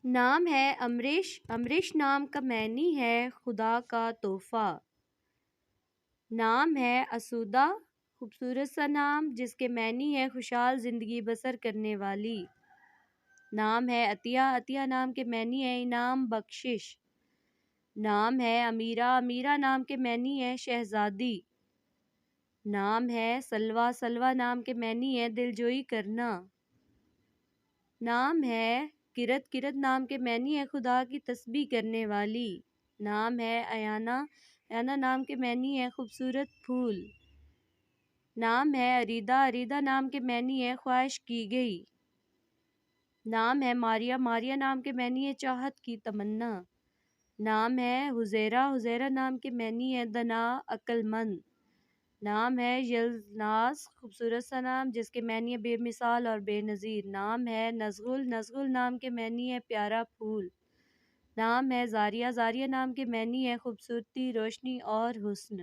نام ہے امریش، امریش نام کا معنی ہے خدا کا تحفہ۔ نام ہے اسودہ، خوبصورت سا نام جس کے معنی ہے خوشحال زندگی بسر کرنے والی۔ نام ہے عطیہ، عطیہ نام کے معنی ہے انعام بخشش۔ نام ہے امیرہ، امیرہ نام کے معنی ہے شہزادی۔ نام ہے سلویٰ، سلویٰ نام کے معنی ہے دلجوئی کرنا۔ نام ہے کرت، کرت نام کے معنی ہے خدا کی تسبیح کرنے والی۔ نام ہے ایانا، ایانا نام کے معنی ہے خوبصورت پھول۔ نام ہے اریدہ، اریدہ نام کے معنی ہے خواہش کی گئی۔ نام ہے ماریہ، ماریہ نام کے معنی ہے چاہت کی تمنا۔ نام ہے حزیرہ، حزیرہ نام کے معنی ہے دنا عقل مند۔ نام ہے یلناز، خوبصورت سا نام جس کے معنی ہے بے مثال اور بے نظیر۔ نام ہے نزغل، نزغل نام کے معنی ہے پیارا پھول۔ نام ہے زاریہ، زاریہ نام کے معنی ہے خوبصورتی، روشنی اور حسن۔